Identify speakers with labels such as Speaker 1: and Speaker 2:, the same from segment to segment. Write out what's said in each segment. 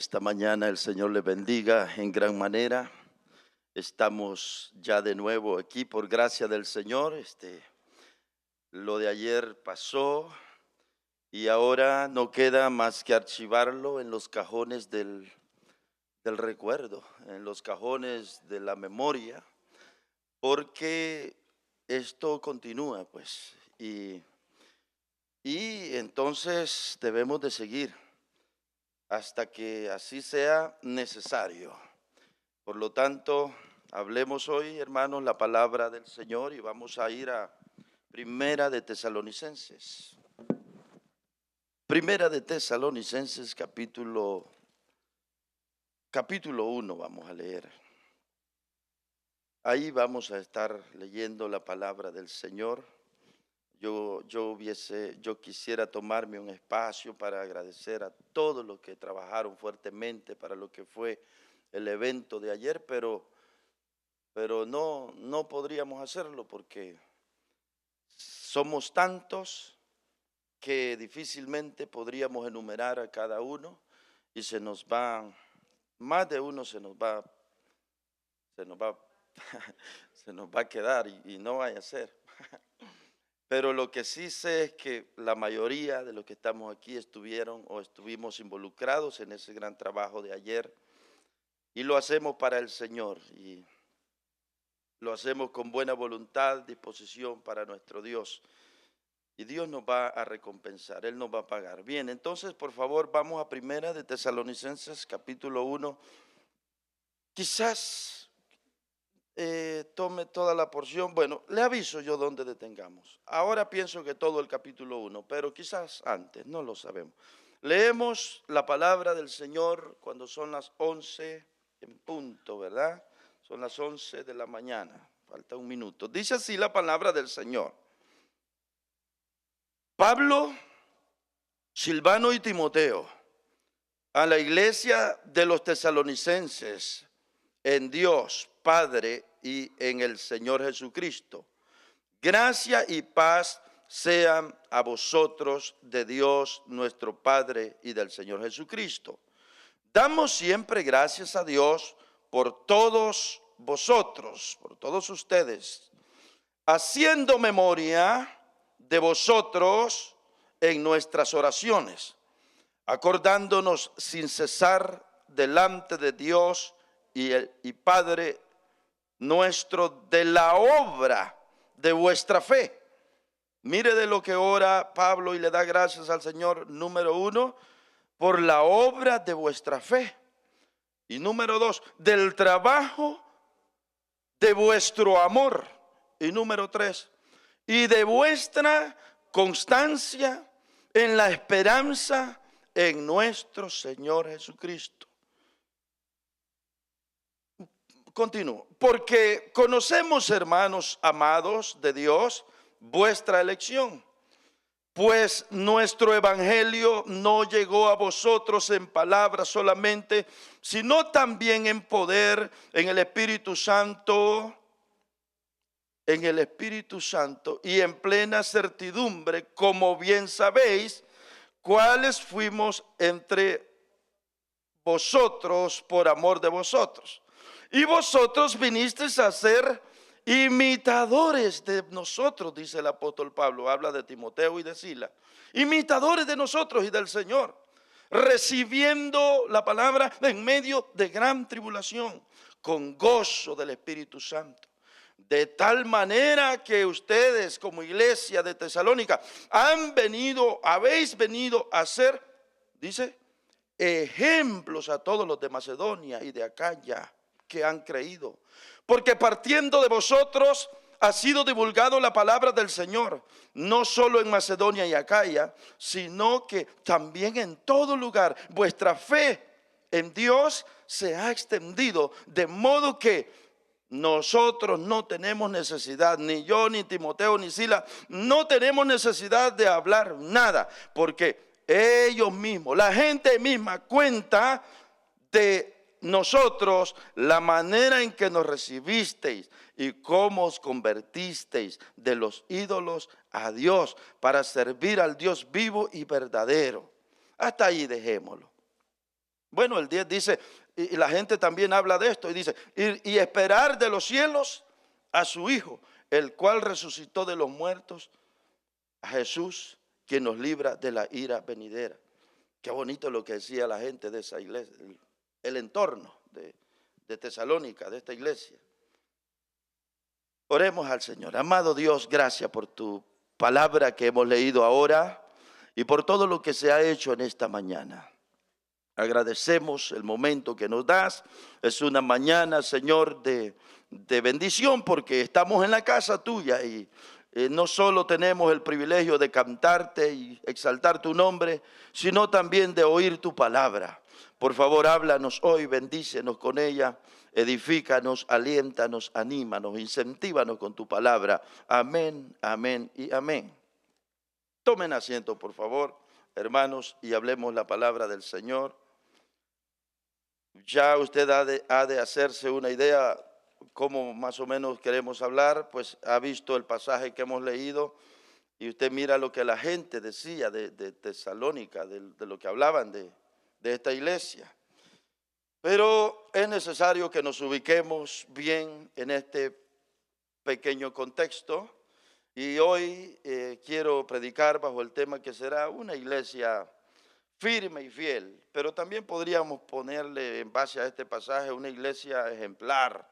Speaker 1: Esta mañana el Señor le bendiga en gran manera. Estamos ya de nuevo aquí por gracia del Señor. Lo de ayer pasó y ahora no queda más que archivarlo en los cajones del recuerdo, en los cajones de la memoria, porque esto continúa, pues, y entonces debemos de seguir hasta que así sea necesario. Por lo tanto, hablemos hoy, hermanos, la palabra del Señor y vamos a ir a Primera de Tesalonicenses. Primera de Tesalonicenses, capítulo 1 vamos a leer. Ahí vamos a estar leyendo la palabra del Señor. Yo quisiera tomarme un espacio para agradecer a todos los que trabajaron fuertemente para lo que fue el evento de ayer, pero no podríamos hacerlo porque somos tantos que difícilmente podríamos enumerar a cada uno y más de uno se nos va se nos va a quedar y no vaya a ser. Pero lo que sí sé es que la mayoría de los que estamos aquí estuvimos involucrados en ese gran trabajo de ayer y lo hacemos para el Señor y lo hacemos con buena voluntad, disposición para nuestro Dios. Y Dios nos va a recompensar, Él nos va a pagar. Bien, entonces, por favor, vamos a Primera de Tesalonicenses, capítulo 1. Quizás tome toda la porción. Bueno, le aviso yo dónde detengamos. Ahora pienso que todo el capítulo 1, pero quizás antes, no lo sabemos. Leemos la palabra del Señor cuando son las 11 en punto, ¿verdad? Son las 11 de la mañana, falta un minuto. Dice así la palabra del Señor. Pablo, Silvano y Timoteo, a la iglesia de los tesalonicenses, en Dios Padre y en el Señor Jesucristo. Gracia y paz sean a vosotros de Dios nuestro Padre y del Señor Jesucristo. Damos siempre gracias a Dios por todos vosotros, por todos ustedes, haciendo memoria de vosotros en nuestras oraciones, acordándonos sin cesar delante de Dios y Padre nuestro de la obra de vuestra fe. Mire de lo que ora Pablo y le da gracias al Señor. Número 1, por la obra de vuestra fe. Y número 2, del trabajo de vuestro amor. Y número 3, y de vuestra constancia en la esperanza en nuestro Señor Jesucristo. Continúo. Porque conocemos, hermanos amados de Dios, vuestra elección. Pues nuestro evangelio no llegó a vosotros en palabras solamente, sino también en poder, en el Espíritu Santo y en plena certidumbre, como bien sabéis, cuáles fuimos entre vosotros por amor de vosotros. Y vosotros vinisteis a ser imitadores de nosotros, dice el apóstol Pablo, habla de Timoteo y de Sila, imitadores de nosotros y del Señor, recibiendo la palabra en medio de gran tribulación, con gozo del Espíritu Santo. De tal manera que ustedes como iglesia de Tesalónica habéis venido a ser, dice, ejemplos a todos los de Macedonia y de Acaya que han creído. Porque partiendo de vosotros ha sido divulgado la palabra del Señor, no solo en Macedonia y Acaya, sino que también en todo lugar vuestra fe en Dios se ha extendido, de modo que nosotros no tenemos necesidad, ni yo, ni Timoteo, ni Sila, no tenemos necesidad de hablar nada, porque ellos mismos, la gente misma cuenta de nosotros la manera en que nos recibisteis y cómo os convertisteis de los ídolos a Dios para servir al Dios vivo y verdadero. Hasta ahí dejémoslo. Bueno, el 10 dice, y la gente también habla de esto, y dice, y esperar de los cielos a su Hijo, el cual resucitó de los muertos, a Jesús, quien nos libra de la ira venidera. Qué bonito lo que decía la gente de esa iglesia, el entorno de Tesalónica, de esta iglesia. Oremos al Señor. Amado Dios, gracias por tu palabra que hemos leído ahora y por todo lo que se ha hecho en esta mañana. Agradecemos el momento que nos das. Es una mañana, Señor, de bendición porque estamos en la casa tuya y no solo tenemos el privilegio de cantarte y exaltar tu nombre, sino también de oír tu palabra. Por favor, háblanos hoy, bendícenos con ella, edifícanos, aliéntanos, anímanos, incentívanos con tu palabra. Amén, amén y amén. Tomen asiento, por favor, hermanos, y hablemos la palabra del Señor. Ya usted ha de hacerse una idea cómo más o menos queremos hablar, pues ha visto el pasaje que hemos leído y usted mira lo que la gente decía de Tesalónica, de lo que hablaban de esta iglesia. Pero es necesario que nos ubiquemos bien en este pequeño contexto y hoy quiero predicar bajo el tema que será una iglesia firme y fiel, pero también podríamos ponerle en base a este pasaje una iglesia ejemplar,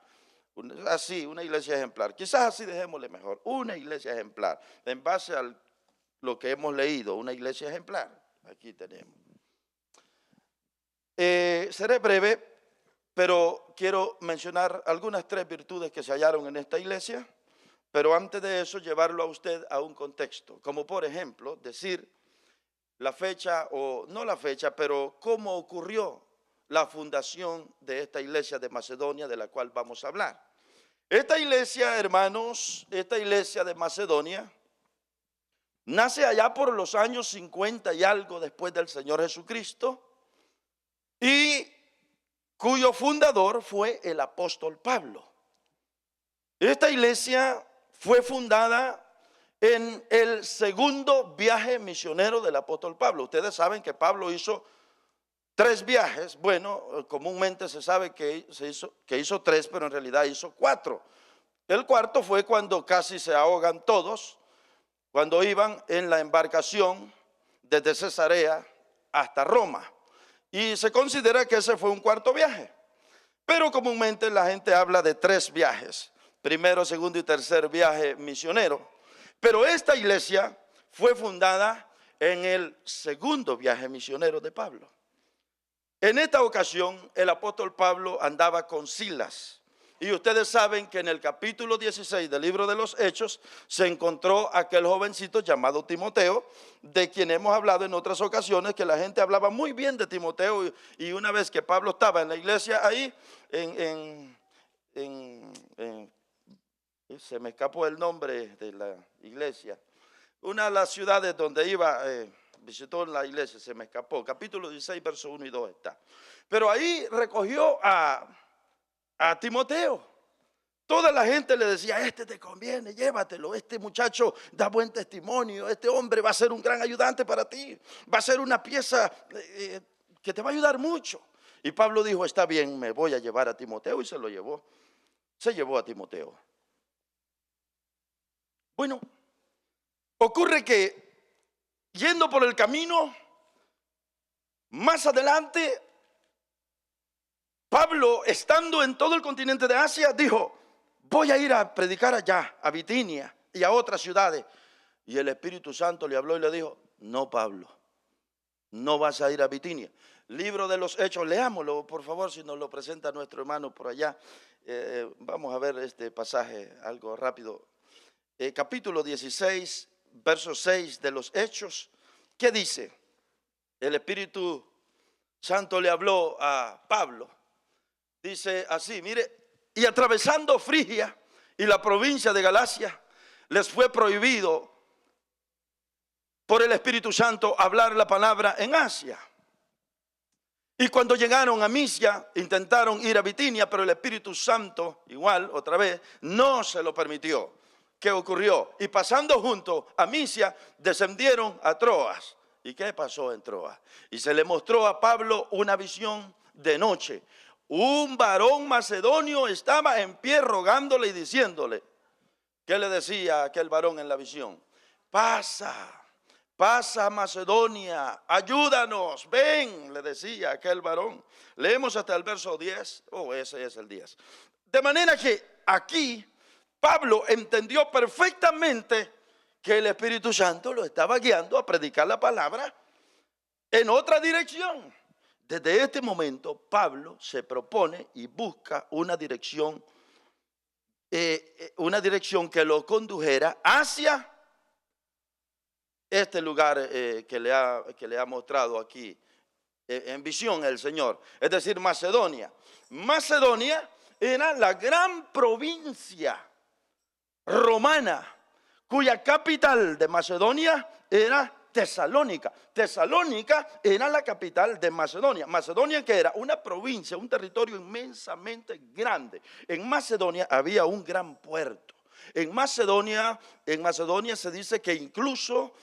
Speaker 1: así, una iglesia ejemplar, quizás así dejémosle mejor, una iglesia ejemplar, en base a lo que hemos leído, una iglesia ejemplar, aquí tenemos. Seré breve, pero quiero mencionar algunas 3 virtudes que se hallaron en esta iglesia, pero antes de eso llevarlo a usted a un contexto, como por ejemplo decir la fecha, o no la fecha, pero cómo ocurrió la fundación de esta iglesia de Macedonia de la cual vamos a hablar. Esta iglesia, hermanos, esta iglesia de Macedonia nace allá por los años 50 y algo después del Señor Jesucristo y cuyo fundador fue el apóstol Pablo. Esta iglesia fue fundada en el segundo viaje misionero del apóstol Pablo. Ustedes saben que Pablo hizo 3 viajes. Bueno, comúnmente se sabe que hizo 3, pero en realidad hizo 4. El cuarto fue cuando casi se ahogan todos, cuando iban en la embarcación desde Cesarea hasta Roma. Y se considera que ese fue un 4.º viaje. Pero comúnmente la gente habla de 3 viajes. Primero, segundo y tercer viaje misionero. Pero esta iglesia fue fundada en el segundo viaje misionero de Pablo. En esta ocasión el apóstol Pablo andaba con Silas. Y ustedes saben que en el capítulo 16 del libro de los Hechos se encontró aquel jovencito llamado Timoteo, de quien hemos hablado en otras ocasiones, que la gente hablaba muy bien de Timoteo. Y una vez que Pablo estaba en la iglesia ahí, se me escapó el nombre de la iglesia, una de las ciudades donde iba, visitó la iglesia, se me escapó, capítulo 16, verso 1 y 2 está. Pero ahí recogió a Timoteo. Toda la gente le decía, este te conviene, llévatelo, este muchacho da buen testimonio, este hombre va a ser un gran ayudante para ti, va a ser una pieza que te va a ayudar mucho. Y Pablo dijo, está bien, me voy a llevar a Timoteo, y se lo llevó. Se llevó a Timoteo. Bueno, ocurre que yendo por el camino, más adelante, Pablo, estando en todo el continente de Asia, dijo, voy a ir a predicar allá, a Bitinia y a otras ciudades. Y el Espíritu Santo le habló y le dijo, no, Pablo, no vas a ir a Bitinia. Libro de los Hechos, leámoslo, por favor, si nos lo presenta nuestro hermano por allá. Vamos a ver este pasaje, algo rápido. Capítulo 16, verso 6 de los Hechos. ¿Qué dice? El Espíritu Santo le habló a Pablo. Dice así, mire, y atravesando Frigia y la provincia de Galacia, les fue prohibido por el Espíritu Santo hablar la palabra en Asia. Y cuando llegaron a Misia, intentaron ir a Bitinia, pero el Espíritu Santo, igual, otra vez, no se lo permitió. ¿Qué ocurrió? Y pasando junto a Misia, descendieron a Troas. ¿Y qué pasó en Troas? Y se le mostró a Pablo una visión de noche. Un varón macedonio estaba en pie rogándole y diciéndole. ¿Qué le decía aquel varón en la visión? Pasa, pasa Macedonia, ayúdanos, ven, le decía aquel varón. Leemos hasta el verso 10, ese es el 10. De manera que aquí Pablo entendió perfectamente que el Espíritu Santo lo estaba guiando a predicar la palabra en otra dirección. Desde este momento Pablo se propone y busca una dirección que lo condujera hacia este lugar que le ha mostrado aquí en visión el Señor, es decir, Macedonia. Macedonia era la gran provincia romana cuya capital de Macedonia era Tesalónica. Tesalónica era la capital de Macedonia. Macedonia, que era una provincia, un territorio inmensamente grande. En Macedonia había un gran puerto. En Macedonia se dice que incluso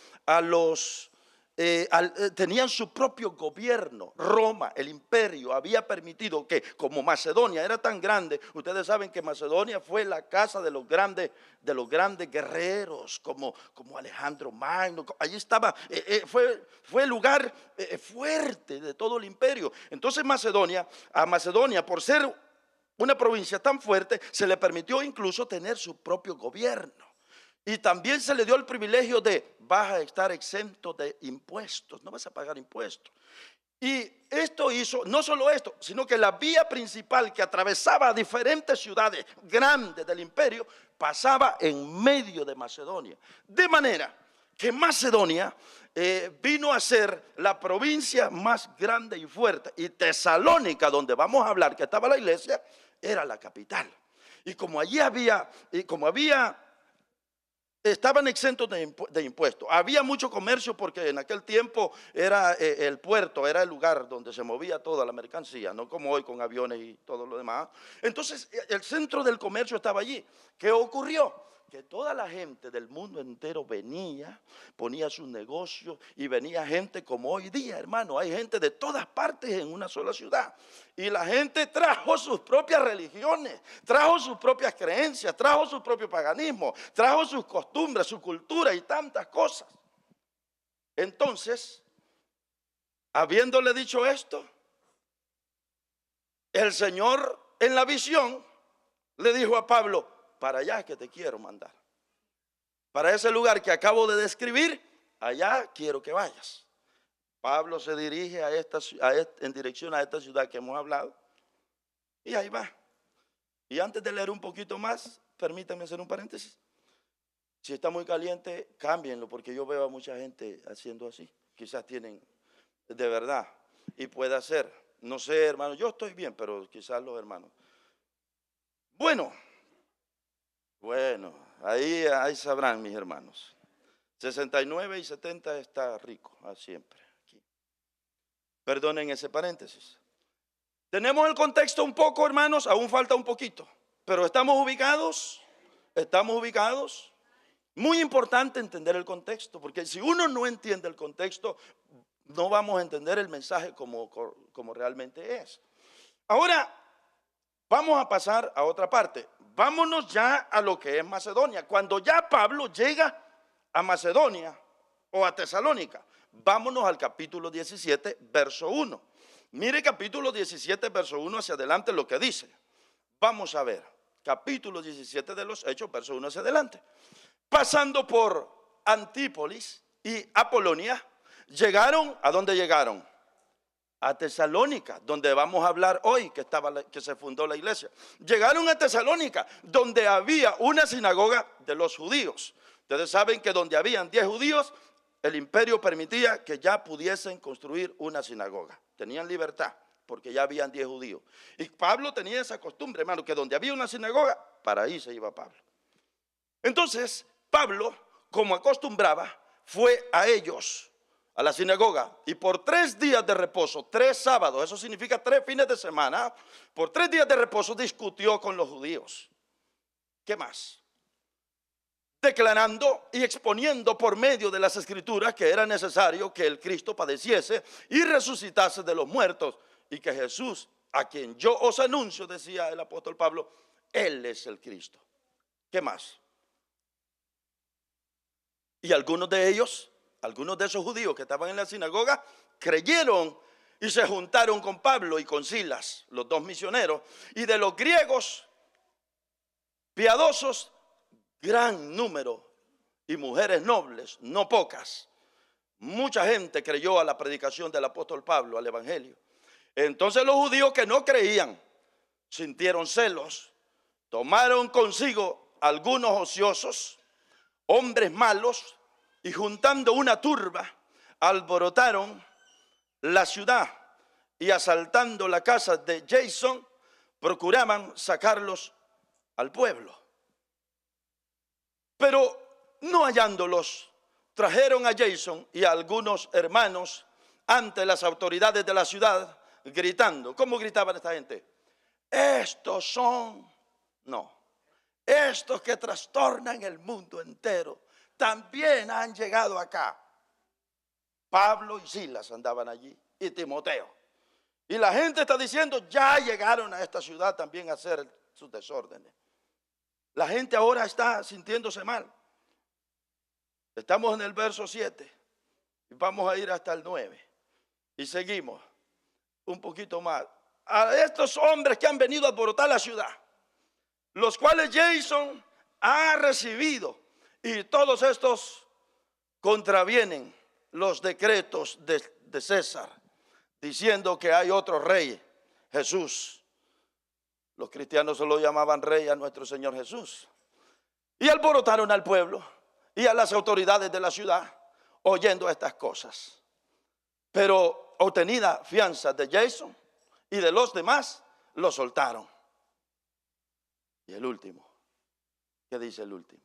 Speaker 1: tenían su propio gobierno. Roma, el imperio, había permitido que, como Macedonia era tan grande, ustedes saben que Macedonia fue la casa de los grandes guerreros, como Alejandro Magno. Allí estaba, fue el lugar fuerte de todo el imperio. Entonces a Macedonia, por ser una provincia tan fuerte, se le permitió incluso tener su propio gobierno. Y también se le dio el privilegio de: vas a estar exento de impuestos, no vas a pagar impuestos. Y esto hizo, no solo esto, sino que la vía principal que atravesaba diferentes ciudades grandes del imperio pasaba en medio de Macedonia. De manera que Macedonia vino a ser la provincia más grande y fuerte. Y Tesalónica, donde vamos a hablar que estaba la iglesia, era la capital. Y como allí estaban exentos de impuestos. Había mucho comercio porque en aquel tiempo era el puerto, era el lugar donde se movía toda la mercancía, no como hoy con aviones y todo lo demás. Entonces el centro del comercio estaba allí. ¿Qué ocurrió? Que toda la gente del mundo entero venía, ponía sus negocios, y venía gente como hoy día, hermano. Hay gente de todas partes en una sola ciudad. Y la gente trajo sus propias religiones, trajo sus propias creencias, trajo su propio paganismo, trajo sus costumbres, su cultura y tantas cosas. Entonces, habiéndole dicho esto, el Señor en la visión le dijo a Pablo: para allá es que te quiero mandar. Para ese lugar que acabo de describir, allá quiero que vayas. Pablo se dirige en dirección a esta ciudad que hemos hablado, y ahí va. Y antes de leer un poquito más, permítanme hacer un paréntesis. Si está muy caliente, cámbienlo, porque yo veo a mucha gente haciendo así. Quizás tienen de verdad, y puede ser. No sé, hermano, yo estoy bien, pero quizás los hermanos. Bueno, ahí sabrán mis hermanos. 69 y 70 está rico, siempre. Aquí. Perdonen ese paréntesis. Tenemos el contexto un poco, hermanos, aún falta un poquito, pero estamos ubicados. Muy importante entender el contexto, porque si uno no entiende el contexto, no vamos a entender el mensaje como realmente es. Ahora, vamos a pasar a otra parte. Vámonos ya a lo que es Macedonia. Cuando ya Pablo llega a Macedonia o a Tesalónica, vámonos al capítulo 17, verso 1. Mire capítulo 17, verso 1 hacia adelante lo que dice. Vamos a ver, capítulo 17 de los Hechos, verso 1 hacia adelante. Pasando por Antípolis y Apolonia, llegaron, ¿a dónde llegaron? A Tesalónica, donde vamos a hablar hoy, que se fundó la iglesia. Llegaron a Tesalónica, donde había una sinagoga de los judíos. Ustedes saben que donde habían 10 judíos, el imperio permitía que ya pudiesen construir una sinagoga. Tenían libertad, porque ya habían 10 judíos. Y Pablo tenía esa costumbre, hermano, que donde había una sinagoga, para ahí se iba Pablo. Entonces, Pablo, como acostumbraba, fue a ellos, a la sinagoga, y por 3 días de reposo, 3 sábados, eso significa 3 fines de semana, por 3 días de reposo discutió con los judíos. ¿Qué más? declarando y exponiendo por medio de las Escrituras que era necesario que el Cristo padeciese y resucitase de los muertos, y que Jesús, a quien yo os anuncio, decía el apóstol Pablo, Él es el Cristo. ¿Qué más? Y algunos de ellos, algunos de esos judíos que estaban en la sinagoga, creyeron y se juntaron con Pablo y con Silas, los dos misioneros, y de los griegos piadosos, gran número, y mujeres nobles, no pocas. Mucha gente creyó a la predicación del apóstol Pablo, al evangelio. Entonces los judíos que no creían sintieron celos, tomaron consigo algunos ociosos, hombres malos, y juntando una turba, alborotaron la ciudad y asaltando la casa de Jason, procuraban sacarlos al pueblo. Pero no hallándolos, trajeron a Jason y a algunos hermanos ante las autoridades de la ciudad, gritando. ¿Cómo gritaban esta gente? Estos son, no, estos que trastornan el mundo entero, también han llegado acá. Pablo y Silas andaban allí, y Timoteo. Y la gente está diciendo, ya llegaron a esta ciudad también a hacer sus desórdenes. La gente ahora está sintiéndose mal. Estamos en el verso 7 y vamos a ir hasta el 9. Y seguimos un poquito más. A estos hombres que han venido a alborotar la ciudad, los cuales Jason ha recibido, y todos estos contravienen los decretos de César, diciendo que hay otro rey, Jesús. Los cristianos solo llamaban rey a nuestro Señor Jesús. Y alborotaron al pueblo y a las autoridades de la ciudad, oyendo estas cosas. Pero obtenida fianza de Jason y de los demás, lo soltaron. Y el último, ¿qué dice el último?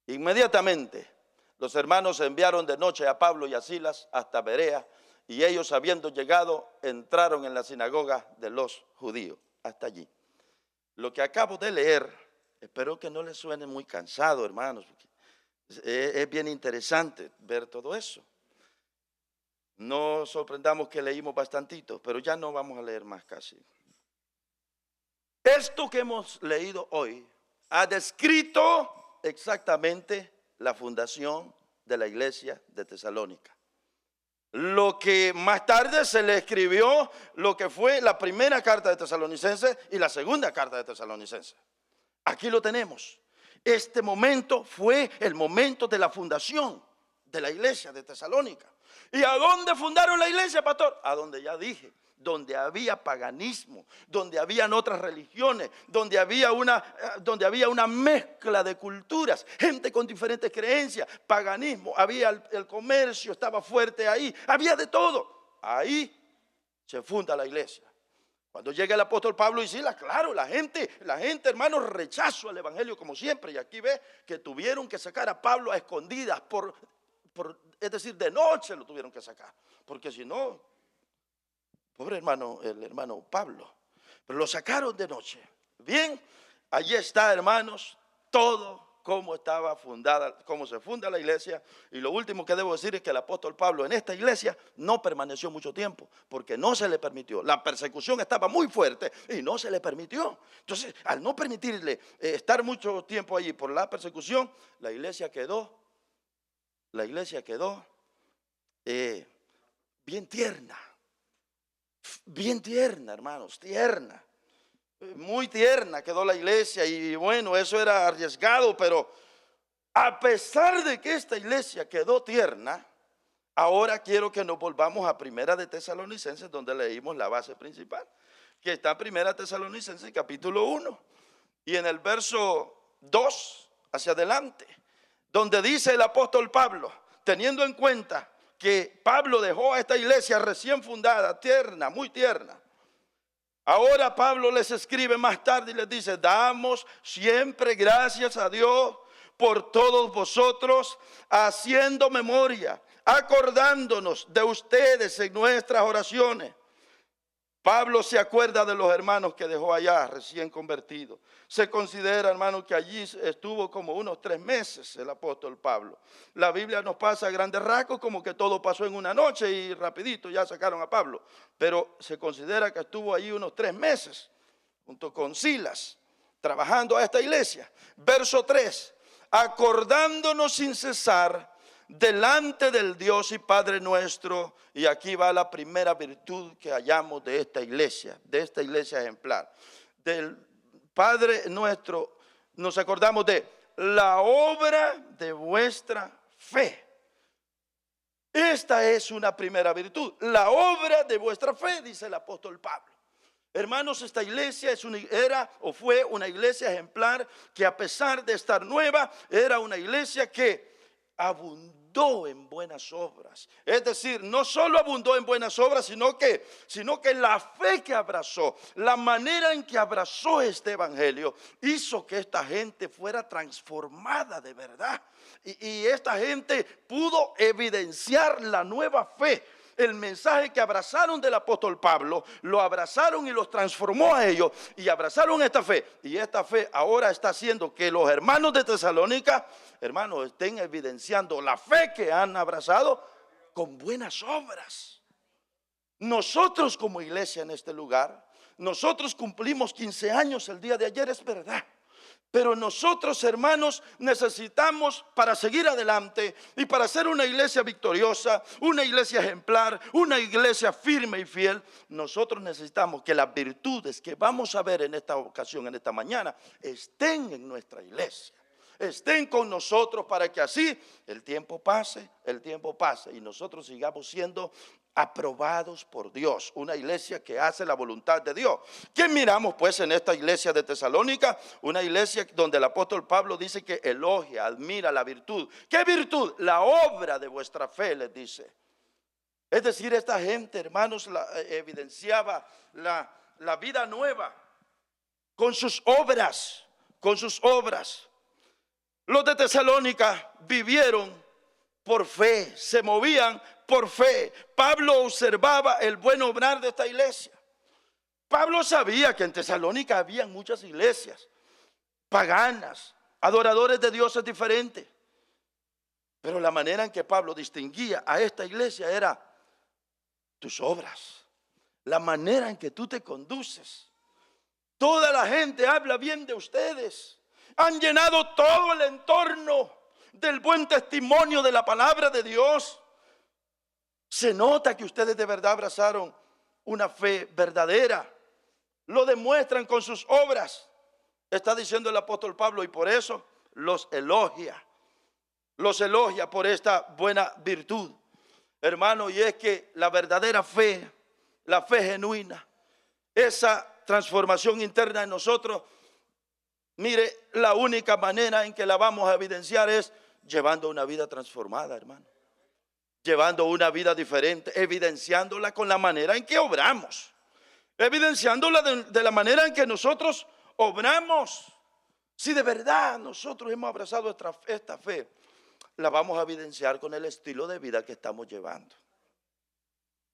Speaker 1: Inmediatamente los hermanos enviaron de noche a Pablo y a Silas hasta Berea, y ellos, habiendo llegado, entraron en la sinagoga de los judíos. Hasta allí. Lo que acabo de leer, espero que no les suene muy cansado, hermanos, porque es bien interesante ver todo eso. No sorprendamos que leímos bastantito, pero ya no vamos a leer más casi. Esto que hemos leído hoy ha descrito exactamente la fundación de la iglesia de Tesalónica. Lo que más tarde se le escribió, lo que fue la primera carta de Tesalonicenses y la segunda carta de Tesalonicenses. Aquí lo tenemos. Este momento fue el momento de la fundación de la iglesia de Tesalónica. ¿Y a dónde fundaron la iglesia, pastor? A donde ya dije, donde había paganismo, donde habían otras religiones, donde había una mezcla de culturas, gente con diferentes creencias, paganismo, había el comercio, estaba fuerte ahí, había de todo. Ahí se funda la iglesia. Cuando llega el apóstol Pablo y Silas, claro, la gente, hermanos, rechazó el evangelio como siempre. Y aquí ve que tuvieron que sacar a Pablo a escondidas, es decir, de noche lo tuvieron que sacar, porque si no, pobre hermano, el hermano Pablo, pero lo sacaron de noche. Bien, allí está, hermanos, todo cómo estaba fundada, cómo se funda la iglesia. Y lo último que debo decir es que el apóstol Pablo en esta iglesia no permaneció mucho tiempo, porque no se le permitió. La persecución estaba muy fuerte y no se le permitió. Entonces, al no permitirle estar mucho tiempo allí por la persecución, la iglesia quedó bien tierna. Bien tierna, hermanos, tierna. Muy tierna quedó la iglesia. Y bueno, eso era arriesgado, pero a pesar de que esta iglesia quedó tierna, ahora quiero que nos volvamos a Primera de Tesalonicenses, donde leímos la base principal, que está en Primera Tesalonicenses capítulo 1 y en el verso 2 hacia adelante, donde dice el apóstol Pablo, teniendo en cuenta que Pablo dejó a esta iglesia recién fundada, tierna, muy tierna. Ahora Pablo les escribe más tarde y les dice, damos siempre gracias a Dios por todos vosotros, haciendo memoria, acordándonos de ustedes en nuestras oraciones, Pablo se acuerda de los hermanos que dejó allá recién convertidos. Se considera, hermano, que allí estuvo como unos 3 meses el apóstol Pablo. La Biblia nos pasa a grandes rasgos como que todo pasó en una noche y rapidito ya sacaron a Pablo. Pero se considera que estuvo allí unos 3 meses junto con Silas trabajando a esta iglesia. Verso 3, acordándonos sin cesar delante del Dios y Padre nuestro. Y aquí va la primera virtud que hallamos de esta iglesia ejemplar. Del Padre nuestro nos acordamos de la obra de vuestra fe. Esta es una primera virtud, la obra de vuestra fe, dice el apóstol Pablo. Hermanos, esta iglesia fue una iglesia ejemplar que, a pesar de estar nueva, era una iglesia que abundó en buenas obras. Es decir, no solo abundó en buenas obras, sino que la fe que abrazó, la manera en que abrazó este evangelio, hizo que esta gente fuera transformada de verdad. Y esta gente pudo evidenciar la nueva fe. El mensaje que abrazaron del apóstol Pablo, lo abrazaron y los transformó a ellos, y abrazaron esta fe. Y esta fe ahora está haciendo que los hermanos de Tesalónica, hermanos, estén evidenciando la fe que han abrazado con buenas obras. Nosotros como iglesia en este lugar, nosotros cumplimos 15 años el día de ayer, es verdad. Pero nosotros, hermanos, necesitamos, para seguir adelante y para ser una iglesia victoriosa, una iglesia ejemplar, una iglesia firme y fiel, nosotros necesitamos que las virtudes que vamos a ver en esta ocasión, en esta mañana, estén en nuestra iglesia. Estén con nosotros para que así el tiempo pase y nosotros sigamos siendo aprobados por Dios, una iglesia que hace la voluntad de Dios. ¿Qué miramos pues en esta iglesia de Tesalónica? Una iglesia donde el apóstol Pablo dice que elogia, admira la virtud. ¿Qué virtud? La obra de vuestra fe, les dice. Es decir, esta gente, hermanos, evidenciaba la vida nueva con sus obras, Los de Tesalónica vivieron por fe, se movían por fe. Pablo observaba el buen obrar de esta iglesia. Pablo sabía que en Tesalónica había muchas iglesias paganas, adoradores de dioses diferentes. Pero la manera en que Pablo distinguía a esta iglesia era tus obras, la manera en que tú te conduces. Toda la gente habla bien de ustedes. Han llenado todo el entorno del buen testimonio de la palabra de Dios. Se nota que ustedes de verdad abrazaron una fe verdadera. Lo demuestran con sus obras, está diciendo el apóstol Pablo, y por eso los elogia. Los elogia por esta buena virtud. Hermano, y es que la verdadera fe, la fe genuina, esa transformación interna en nosotros, mire, la única manera en que la vamos a evidenciar es llevando una vida transformada, hermano. Llevando una vida diferente, evidenciándola con la manera en que obramos. Evidenciándola de la manera en que nosotros obramos. Si de verdad nosotros hemos abrazado esta fe, la vamos a evidenciar con el estilo de vida que estamos llevando.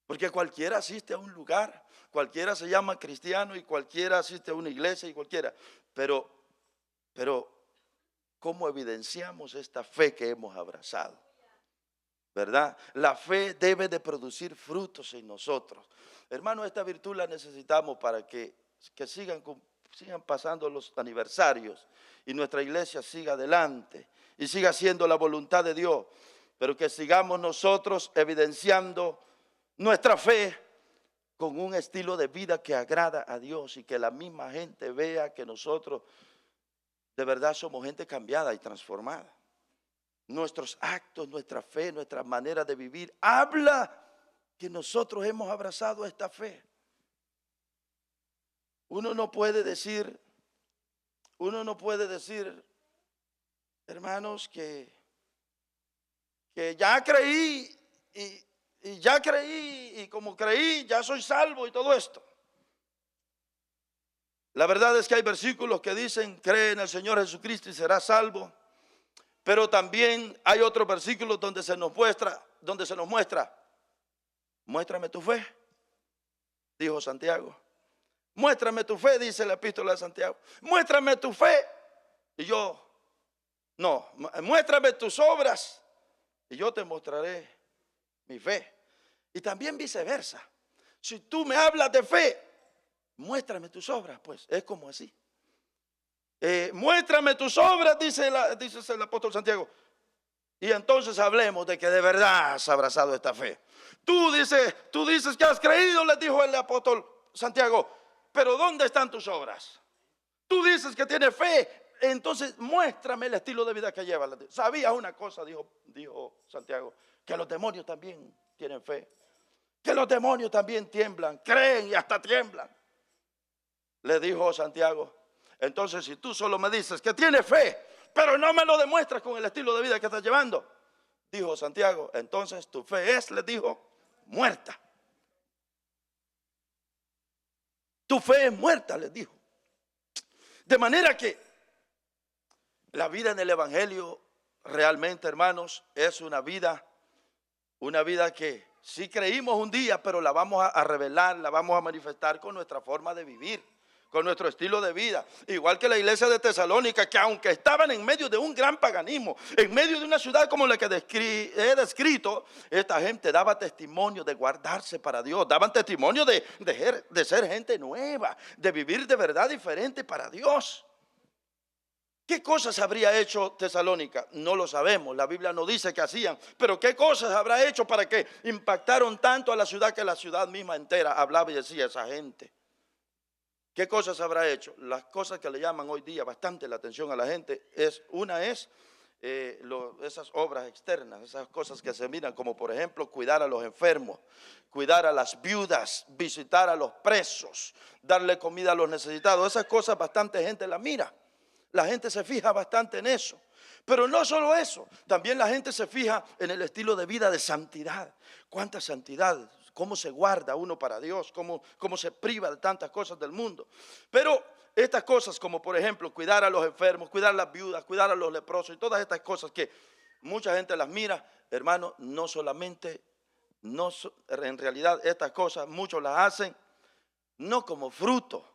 Speaker 1: Porque cualquiera asiste a un lugar, cualquiera se llama cristiano y cualquiera asiste a una iglesia y cualquiera. Pero, ¿cómo evidenciamos esta fe que hemos abrazado? ¿Verdad? La fe debe de producir frutos en nosotros. Hermano, esta virtud la necesitamos para que sigan pasando los aniversarios y nuestra iglesia siga adelante y siga haciendo la voluntad de Dios. Pero que sigamos nosotros evidenciando nuestra fe con un estilo de vida que agrada a Dios y que la misma gente vea que nosotros de verdad somos gente cambiada y transformada. Nuestros actos, nuestra fe, nuestra manera de vivir habla que nosotros hemos abrazado esta fe. Uno no puede decir, hermanos, que ya creí y ya creí y como creí ya soy salvo y todo esto. La verdad es que hay versículos que dicen, cree en el Señor Jesucristo y serás salvo. Pero también hay otros versículos donde se nos muestra, muéstrame tu fe. dijo Santiago. Muéstrame tu fe, dice la epístola de Santiago. Muéstrame tu fe. Y yo, no, muéstrame tus obras y yo te mostraré mi fe. Y también viceversa. Si tú me hablas de fe, muéstrame tus obras. Pues es como así. Muéstrame tus obras, dice el apóstol Santiago. Y entonces hablemos de que de verdad has abrazado esta fe. Tú dices que has creído, les dijo el apóstol Santiago, pero ¿dónde están tus obras? Tú dices que tienes fe, entonces muéstrame el estilo de vida que llevas. ¿Sabías una cosa? Dijo Santiago, que los demonios también tienen fe, que los demonios también tiemblan, creen y hasta tiemblan. Le dijo Santiago, entonces si tú solo me dices que tienes fe, pero no me lo demuestras con el estilo de vida que estás llevando, dijo Santiago, entonces tu fe es, les dijo, muerta. Tu fe es muerta, les dijo. De manera que la vida en el Evangelio realmente, hermanos, es una vida que sí creímos un día, pero la vamos a revelar, la vamos a manifestar con nuestra forma de vivir, con nuestro estilo de vida. Igual que la iglesia de Tesalónica, que aunque estaban en medio de un gran paganismo, en medio de una ciudad como la que he descrito, esta gente daba testimonio de guardarse para Dios, daban testimonio de ser gente nueva, de vivir de verdad diferente para Dios. ¿Qué cosas habría hecho Tesalónica? No lo sabemos, la Biblia no dice que hacían, pero ¿qué cosas habrá hecho para que impactaron tanto a la ciudad que la ciudad misma entera hablaba y decía esa gente? ¿Qué cosas habrá hecho? Las cosas que le llaman hoy día bastante la atención a la gente es esas obras externas, esas cosas que se miran, como por ejemplo cuidar a los enfermos, cuidar a las viudas, visitar a los presos, darle comida a los necesitados. Esas cosas bastante gente las mira. La gente se fija bastante en eso. Pero no solo eso, también la gente se fija en el estilo de vida de santidad. ¿Cuánta santidad? ¿Cómo se guarda uno para Dios? ¿Cómo se priva de tantas cosas del mundo? Pero estas cosas como por ejemplo cuidar a los enfermos, cuidar a las viudas, cuidar a los leprosos y todas estas cosas que mucha gente las mira, hermano, en realidad estas cosas muchos las hacen no como fruto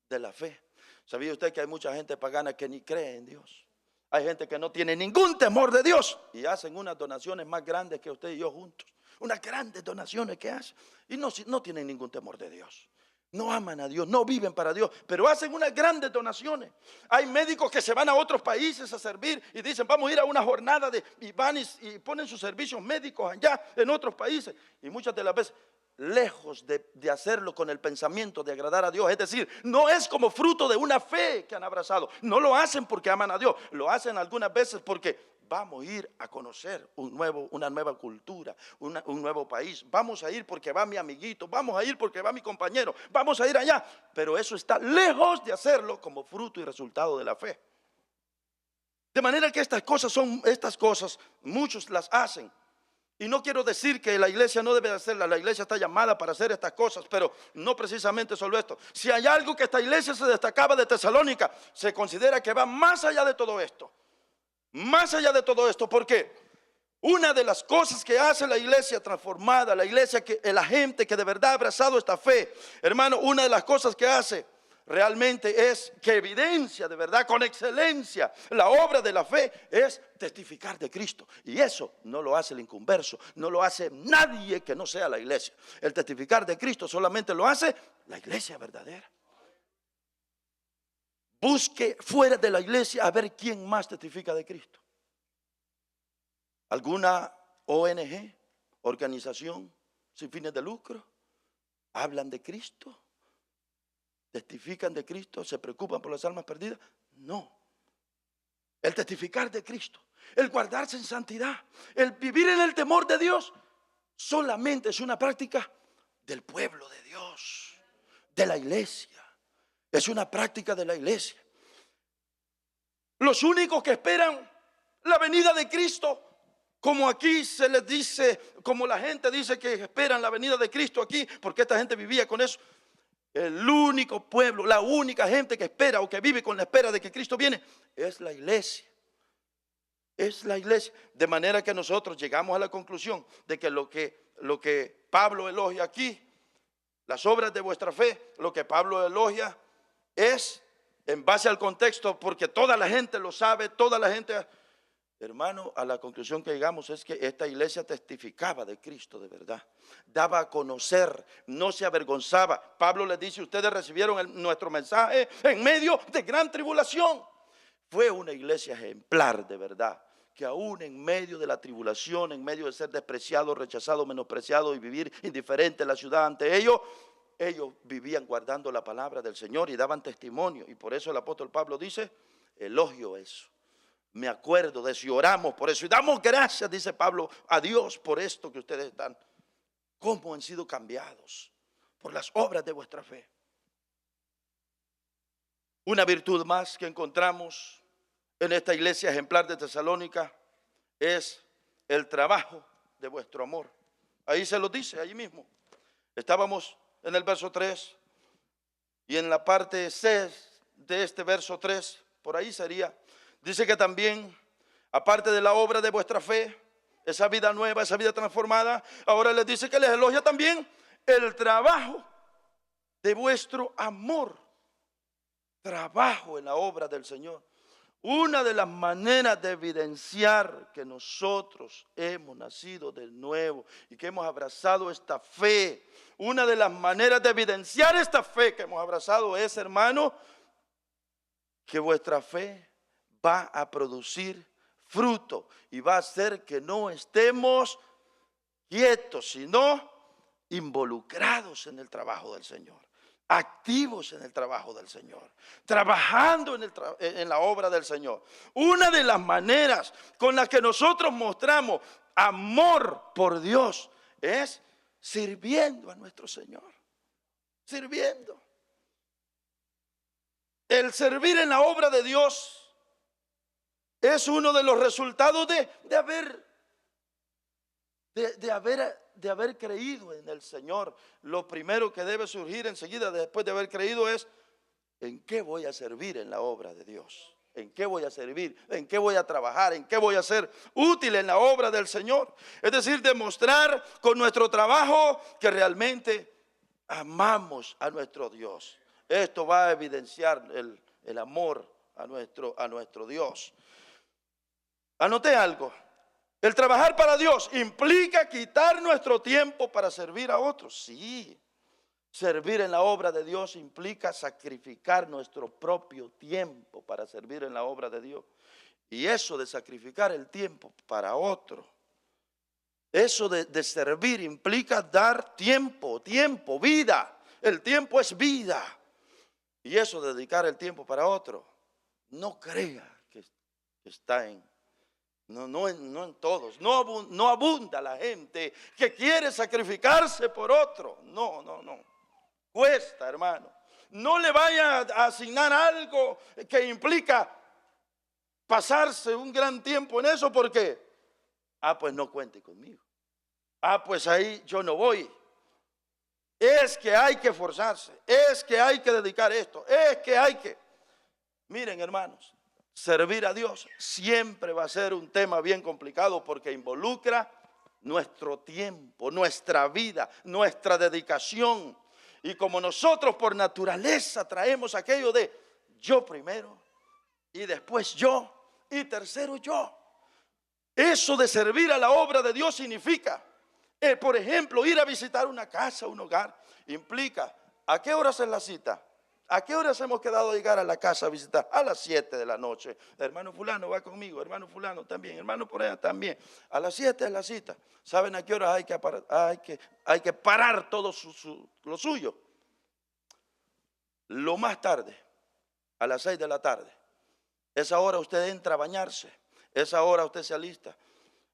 Speaker 1: de la fe. ¿Sabía usted que hay mucha gente pagana que ni cree en Dios? Hay gente que no tiene ningún temor de Dios y hacen unas donaciones más grandes que usted y yo juntos. Unas grandes donaciones que hacen y no tienen ningún temor de Dios. No aman a Dios, no viven para Dios, pero hacen unas grandes donaciones. Hay médicos que se van a otros países a servir y dicen vamos a ir a una jornada y van y ponen sus servicios médicos allá en otros países. Y muchas de las veces lejos de hacerlo con el pensamiento de agradar a Dios, es decir, no es como fruto de una fe que han abrazado, no lo hacen porque aman a Dios, lo hacen algunas veces porque vamos a ir a conocer una nueva cultura, un nuevo país, vamos a ir porque va mi amiguito, vamos a ir porque va mi compañero, vamos a ir allá, pero eso está lejos de hacerlo como fruto y resultado de la fe. De manera que estas cosas, muchos las hacen. Y no quiero decir que la iglesia no debe de hacerlas, la iglesia está llamada para hacer estas cosas, pero no precisamente solo esto. Si hay algo que esta iglesia se destacaba de Tesalónica, se considera que va más allá de todo esto. Más allá de todo esto, porque una de las cosas que hace la iglesia transformada, la gente que de verdad ha abrazado esta fe, hermano, una de las cosas que hace realmente es que evidencia de verdad con excelencia la obra de la fe es testificar de Cristo. Y eso no lo hace el inconverso, no lo hace nadie que no sea la iglesia. El testificar de Cristo solamente lo hace la iglesia verdadera. Busque fuera de la iglesia a ver quién más testifica de Cristo. ¿Alguna ONG, organización sin fines de lucro, hablan de Cristo? ¿Testifican de Cristo? ¿Se preocupan por las almas perdidas? No. El testificar de Cristo, el guardarse en santidad, el vivir en el temor de Dios, solamente es una práctica del pueblo de Dios, de la iglesia. Es una práctica de la iglesia. Los únicos que esperan la venida de Cristo, como aquí se les dice, como la gente dice que esperan la venida de Cristo aquí, porque esta gente vivía con eso. El único pueblo, la única gente que espera o que vive con la espera de que Cristo viene es la iglesia. Es la iglesia. De manera que nosotros llegamos a la conclusión de que lo que Pablo elogia aquí, Las obras de vuestra fe, lo que Pablo elogia es en base al contexto, porque toda la gente lo sabe, toda la gente, hermano, a la conclusión que llegamos es que esta iglesia testificaba de Cristo de verdad, daba a conocer, no se avergonzaba. Pablo les dice, ustedes recibieron nuestro mensaje en medio de gran tribulación. Fue una iglesia ejemplar de verdad, que aún en medio de la tribulación, en medio de ser despreciado, rechazado, menospreciado y vivir indiferente en la ciudad ante ellos vivían guardando la palabra del Señor y daban testimonio. Y por eso el apóstol Pablo dice, elogio eso. Me acuerdo de eso y oramos por eso. Y damos gracias, dice Pablo, a Dios por esto que ustedes están. Cómo han sido cambiados por las obras de vuestra fe. Una virtud más que encontramos en esta iglesia ejemplar de Tesalónica es el trabajo de vuestro amor. Ahí se lo dice, ahí mismo. Estábamos en el verso 3 y en la parte C de este verso 3, por ahí sería, dice que también, aparte de la obra de vuestra fe, esa vida nueva, esa vida transformada, ahora les dice que les elogia también el trabajo de vuestro amor. Trabajo en la obra del Señor. Una de las maneras de evidenciar que nosotros hemos nacido de nuevo y que hemos abrazado esta fe, una de las maneras de evidenciar esta fe que hemos abrazado es, hermano, que vuestra fe va a producir fruto y va a hacer que no estemos quietos, sino involucrados en el trabajo del Señor. Activos en el trabajo del Señor, trabajando en la obra del Señor. Una de las maneras con las que nosotros mostramos amor por Dios es sirviendo a nuestro Señor, sirviendo. El servir en la obra de Dios es uno de los resultados de haber creído en el Señor. Lo primero que debe surgir enseguida después de haber creído es: ¿en qué voy a servir en la obra de Dios? ¿En qué voy a servir? ¿En qué voy a trabajar? ¿En qué voy a ser útil en la obra del Señor? Es decir, demostrar con nuestro trabajo que realmente amamos a nuestro Dios. Esto va a evidenciar el amor a nuestro Dios. Anoté algo. El trabajar para Dios implica quitar nuestro tiempo para servir a otros. Sí, servir en la obra de Dios implica sacrificar nuestro propio tiempo para servir en la obra de Dios. Y eso de sacrificar el tiempo para otro, eso de servir implica dar tiempo, vida. El tiempo es vida. Y eso de dedicar el tiempo para otro, no crea que está en... No en todos, no abunda la gente que quiere sacrificarse por otro. No. Cuesta, hermano. No le vaya a asignar algo que implica pasarse un gran tiempo en eso porque, pues no cuente conmigo. Pues ahí yo no voy. Es que hay que esforzarse, es que hay que dedicar esto, es que hay que... Miren, hermanos, servir a Dios siempre va a ser un tema bien complicado porque involucra nuestro tiempo, nuestra vida, nuestra dedicación. Y como nosotros por naturaleza traemos aquello de yo primero y después yo y tercero yo. Eso de servir a la obra de Dios significa, por ejemplo, ir a visitar una casa, un hogar, implica, ¿a qué horas es la cita? ¿A qué horas hemos quedado a llegar a la casa a visitar? A las 7 de la noche. Hermano fulano va conmigo, hermano fulano también, hermano por allá también. A las 7 es la cita. ¿Saben a qué horas hay que parar todo lo suyo? Lo más tarde, a las 6 de la tarde. Esa hora usted entra a bañarse. Esa hora usted se alista.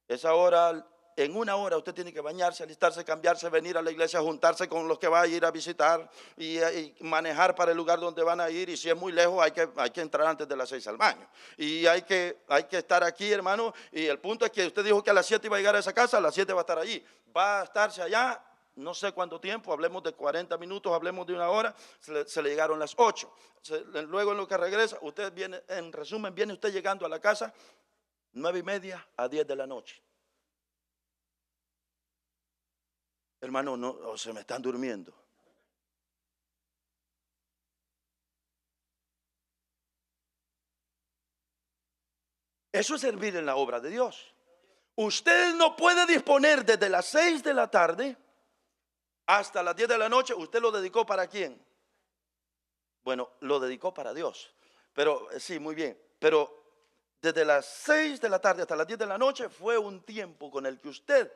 Speaker 1: Esa hora... En una hora usted tiene que bañarse, alistarse, cambiarse, venir a la iglesia, juntarse con los que va a ir a visitar y manejar para el lugar donde van a ir. Y si es muy lejos hay que entrar antes de las 6 al baño. Y hay que estar aquí, hermano. Y el punto es que usted dijo que a las 7 iba a llegar a esa casa, a las 7 va a estar allí. Va a estarse allá, no sé cuánto tiempo, hablemos de 40 minutos, hablemos de una hora, se le llegaron las 8. Luego en lo que regresa, usted viene, en resumen, viene usted llegando a la casa 9:30 a 10 de la noche. Hermano, no, se me están durmiendo. Eso es servir en la obra de Dios. Usted no puede disponer desde las 6 de la tarde hasta las 10 de la noche. ¿Usted lo dedicó para quién? Bueno, lo dedicó para Dios. Pero sí, muy bien. Pero desde las 6 de la tarde hasta las 10 de la noche fue un tiempo con el que usted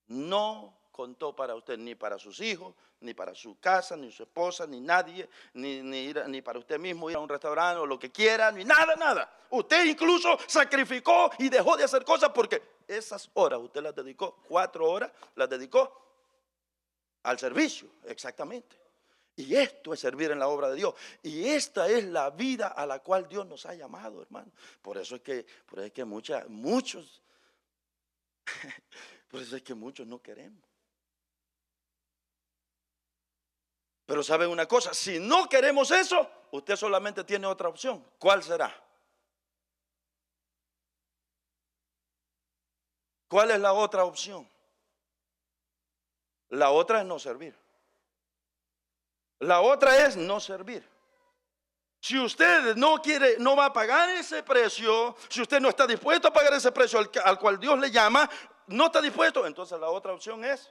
Speaker 1: no contó para usted, ni para sus hijos, ni para su casa, ni su esposa, ni nadie, ni para usted mismo ir a un restaurante o lo que quiera, ni nada, nada. Usted incluso sacrificó y dejó de hacer cosas porque esas horas usted las dedicó, 4 horas las dedicó al servicio, exactamente. Y esto es servir en la obra de Dios. Y esta es la vida a la cual Dios nos ha llamado, hermano. Por eso es que muchos no queremos. Pero ¿saben una cosa? Si no queremos eso, usted solamente tiene otra opción. ¿Cuál será? ¿Cuál es la otra opción? La otra es no servir. La otra es no servir. Si usted no quiere, no va a pagar ese precio, si usted no está dispuesto a pagar ese precio al cual Dios le llama, no está dispuesto, entonces la otra opción es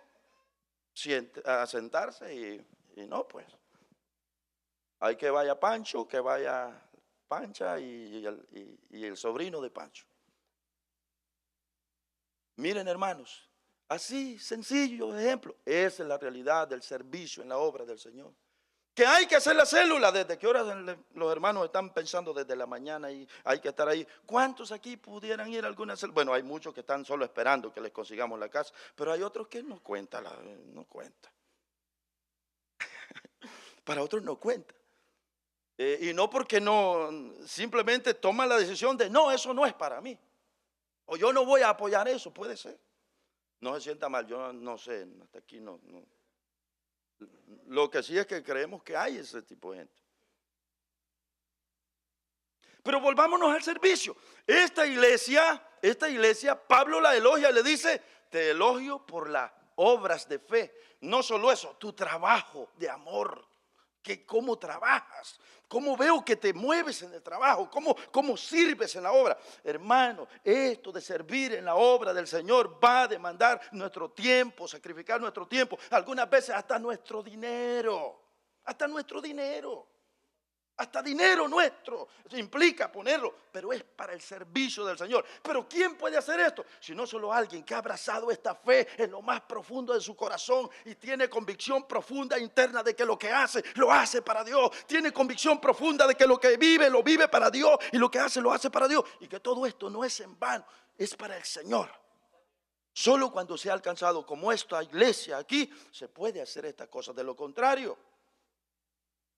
Speaker 1: sentarse y no, pues. Hay que vaya Pancho, que vaya Pancha y el sobrino de Pancho. Miren, hermanos, así sencillo ejemplo. Esa es la realidad del servicio en la obra del Señor. Que hay que hacer la célula. ¿Desde qué horas los hermanos están pensando? Desde la mañana y hay que estar ahí. ¿Cuántos aquí pudieran ir a alguna célula? Bueno, hay muchos que están solo esperando que les consigamos la casa, pero hay otros que no cuenta, no cuenta. Para otros no cuenta. Y no porque no, simplemente toman la decisión de no, eso no es para mí. O yo no voy a apoyar eso, puede ser. No se sienta mal, yo no sé, hasta aquí no. Lo que sí es que creemos que hay ese tipo de gente. Pero volvámonos al servicio. Esta iglesia, Pablo la elogia, le dice, te elogio por las obras de fe. No solo eso, tu trabajo de amor. Que cómo trabajas, cómo veo que te mueves en el trabajo, cómo sirves en la obra. Hermano, esto de servir en la obra del Señor va a demandar nuestro tiempo, sacrificar nuestro tiempo, algunas veces hasta nuestro dinero, hasta dinero nuestro. Eso implica ponerlo, pero es para el servicio del Señor. Pero ¿quién puede hacer esto? Si no solo alguien que ha abrazado esta fe en lo más profundo de su corazón y tiene convicción profunda interna de que lo que hace, lo hace para Dios. Tiene convicción profunda de que lo que vive, lo vive para Dios, y lo que hace, lo hace para Dios. Y que todo esto no es en vano, es para el Señor. Solo cuando se ha alcanzado como esta iglesia aquí, se puede hacer esta cosa. De lo contrario,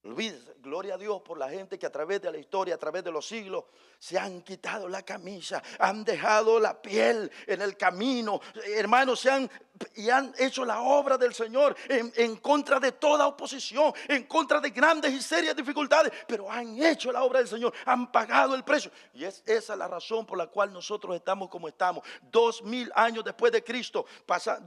Speaker 1: olvídese, gloria a Dios por la gente que a través de la historia, a través de los siglos, se han quitado la camisa, han dejado la piel en el camino, hermanos, han hecho la obra del Señor en contra de toda oposición, en contra de grandes y serias dificultades, pero han hecho la obra del Señor, han pagado el precio. Y es esa la razón por la cual nosotros estamos como estamos. 2000 años después de Cristo,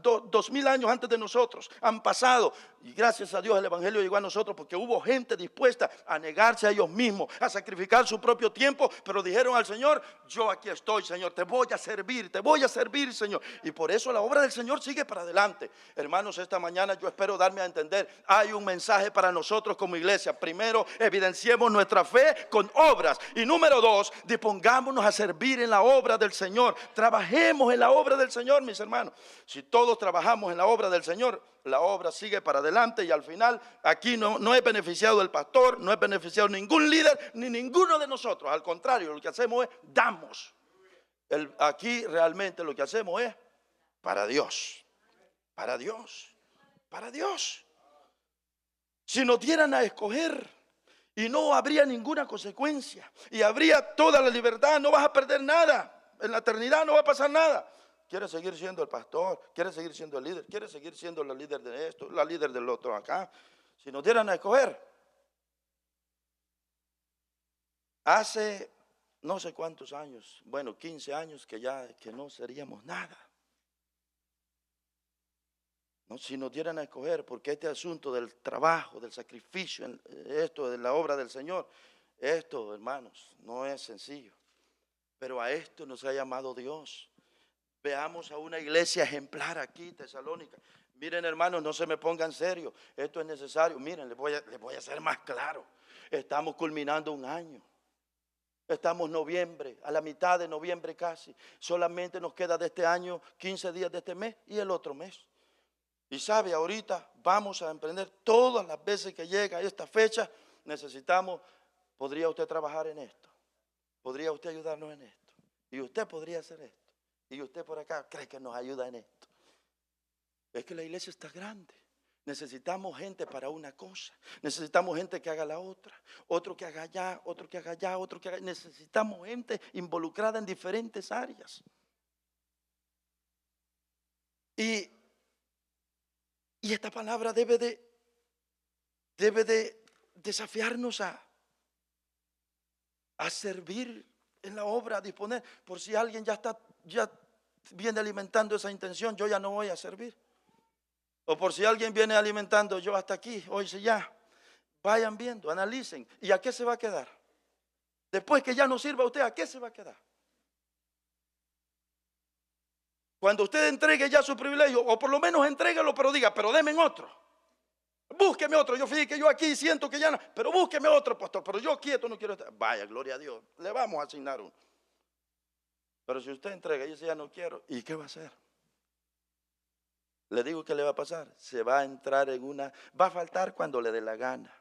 Speaker 1: 2000 años antes de nosotros han pasado, y gracias a Dios el evangelio llegó a nosotros porque hubo gente dispuesta a negarse a ellos mismos, a sacrificar su propio tiempo, pero dijeron al Señor, yo aquí estoy, Señor, te voy a servir, Señor. Y por eso la obra del Señor sigue para adelante. Hermanos, esta mañana yo espero darme a entender, hay un mensaje para nosotros como iglesia. Primero, evidenciemos nuestra fe con obras. Y número 2, dispongámonos a servir en la obra del Señor. Trabajemos en la obra del Señor, mis hermanos. Si todos trabajamos en la obra del Señor, la obra sigue para adelante y al final aquí no es beneficiado el pastor, no es beneficiado ningún líder, ni ninguno de nosotros. Al contrario, lo que hacemos es damos. Aquí realmente lo que hacemos es para Dios, para Dios, para Dios. Si nos dieran a escoger y no habría ninguna consecuencia y habría toda la libertad, no vas a perder nada, en la eternidad no va a pasar nada. ¿Quieres seguir siendo el pastor? ¿Quieres seguir siendo el líder? ¿Quieres seguir siendo la líder de esto, la líder del otro acá? Si nos dieran a escoger, hace no sé cuántos años, bueno, 15 años que no seríamos nada. ¿No? Si nos dieran a escoger, porque este asunto del trabajo, del sacrificio, esto de la obra del Señor, esto, hermanos, no es sencillo. Pero a esto nos ha llamado Dios. Veamos a una iglesia ejemplar aquí, Tesalónica. Miren, hermanos, no se me pongan serio. Esto es necesario. Miren, les voy a hacer más claro. Estamos culminando un año. Estamos noviembre, a la mitad de noviembre casi. Solamente nos queda de este año 15 días de este mes y el otro mes. Y sabe, ahorita vamos a emprender todas las veces que llega esta fecha. Necesitamos, podría usted trabajar en esto. Podría usted ayudarnos en esto. Y usted podría hacer esto. Y usted por acá cree que nos ayuda en esto. Es que la iglesia está grande. Necesitamos gente para una cosa. Necesitamos gente que haga la otra. Otro que haga allá, otro que haga allá, otro que haga. Necesitamos gente involucrada en diferentes áreas. Y esta palabra debe de desafiarnos a servir en la obra, a disponer. Por si alguien ya viene alimentando esa intención, yo ya no voy a servir. O por si alguien viene alimentando, yo hasta aquí, hoy sí ya. Vayan viendo, analicen. ¿Y a qué se va a quedar? Después que ya no sirva usted, ¿a qué se va a quedar? Cuando usted entregue ya su privilegio, o por lo menos entréguelo, pero diga, pero denme otro. Búsqueme otro. Yo fíjate que yo aquí siento que ya no, pero búsqueme otro, pastor. Pero yo quieto no quiero estar. Vaya, gloria a Dios. Le vamos a asignar uno. Pero si usted entrega y dice ya no quiero, ¿y qué va a hacer? Le digo que le va a pasar. Se va a entrar en una, va a faltar cuando le dé la gana.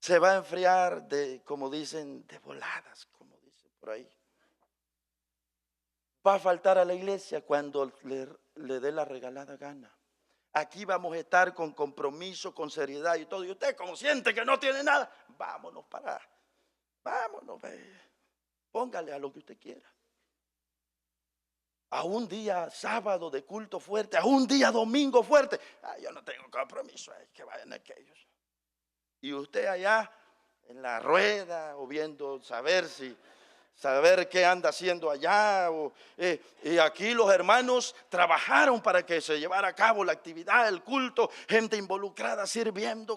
Speaker 1: Se va a enfriar de, como dicen, de voladas, como dicen por ahí. Va a faltar a la iglesia cuando le dé la regalada gana. Aquí vamos a estar con compromiso, con seriedad y todo. Y usted como siente que no tiene nada, vámonos vámonos, póngale a lo que usted quiera. A un día sábado de culto fuerte, a un día domingo fuerte. Yo no tengo compromiso, que vayan aquellos. Y usted allá en la rueda o viendo, saber qué anda haciendo allá. Y aquí los hermanos trabajaron para que se llevara a cabo la actividad, el culto, gente involucrada sirviendo.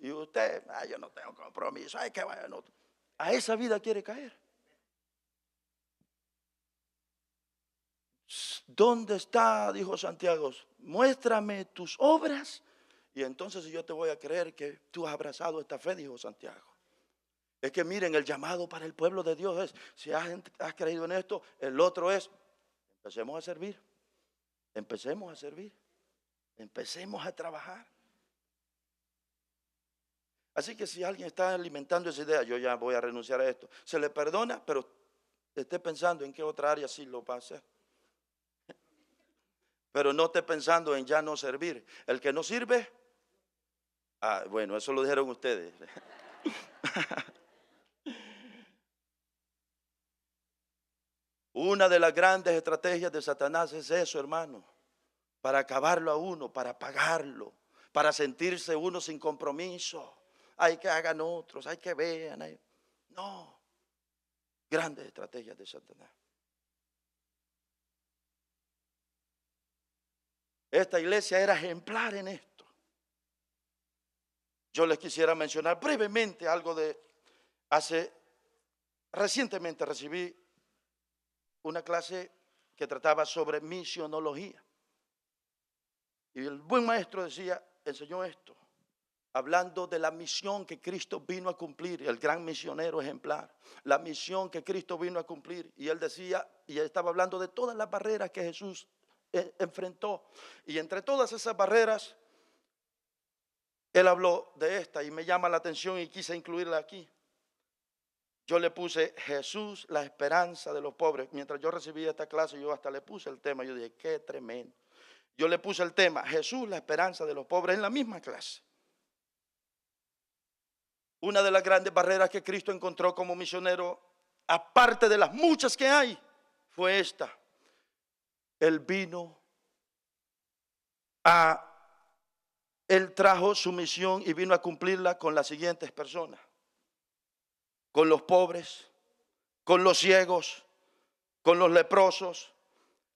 Speaker 1: Y usted, yo no tengo compromiso, que vayan otro. A esa vida quiere caer. ¿Dónde está? Dijo Santiago, muéstrame tus obras y entonces yo te voy a creer que tú has abrazado esta fe, dijo Santiago. Es que miren, el llamado para el pueblo de Dios es, si has creído en esto, el otro es, empecemos a servir, empecemos a trabajar. Así que si alguien está alimentando esa idea, yo ya voy a renunciar a esto, se le perdona, pero esté pensando en qué otra área sí lo va a hacer. Pero no esté pensando en ya no servir. El que no sirve, bueno, eso lo dijeron ustedes. Una de las grandes estrategias de Satanás es eso, hermano. Para acabarlo a uno, para apagarlo, para sentirse uno sin compromiso. Hay que hagan otros, hay que vean. No, grandes estrategias de Satanás. Esta iglesia era ejemplar en esto. Yo les quisiera mencionar brevemente algo de recientemente recibí una clase que trataba sobre misionología. Y el buen maestro enseñó esto, hablando de la misión que Cristo vino a cumplir, el gran misionero ejemplar, la misión que Cristo vino a cumplir. Y él decía, y él estaba hablando de todas las barreras que Jesús enfrentó. Y entre todas esas barreras, él habló de esta y me llama la atención y quise incluirla aquí. Yo le puse Jesús, la esperanza de los pobres. Mientras yo recibía esta clase, yo hasta le puse el tema. Yo dije, qué tremendo. Yo le puse el tema, Jesús, la esperanza de los pobres, en la misma clase. Una de las grandes barreras que Cristo encontró como misionero, aparte de las muchas que hay, fue esta. Él trajo su misión y vino a cumplirla con las siguientes personas. Con los pobres, con los ciegos, con los leprosos,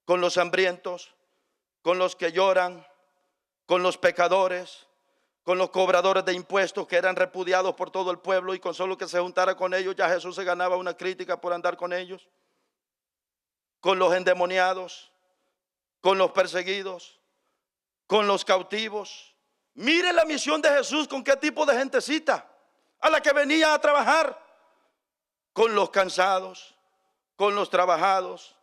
Speaker 1: con los hambrientos, con los que lloran, con los pecadores, con los cobradores de impuestos que eran repudiados por todo el pueblo, y con solo que se juntara con ellos ya Jesús se ganaba una crítica por andar con ellos, con los endemoniados, con los perseguidos, con los cautivos. Mire la misión de Jesús, con qué tipo de gentecita a la que venía a trabajar, con los cansados, con los trabajados,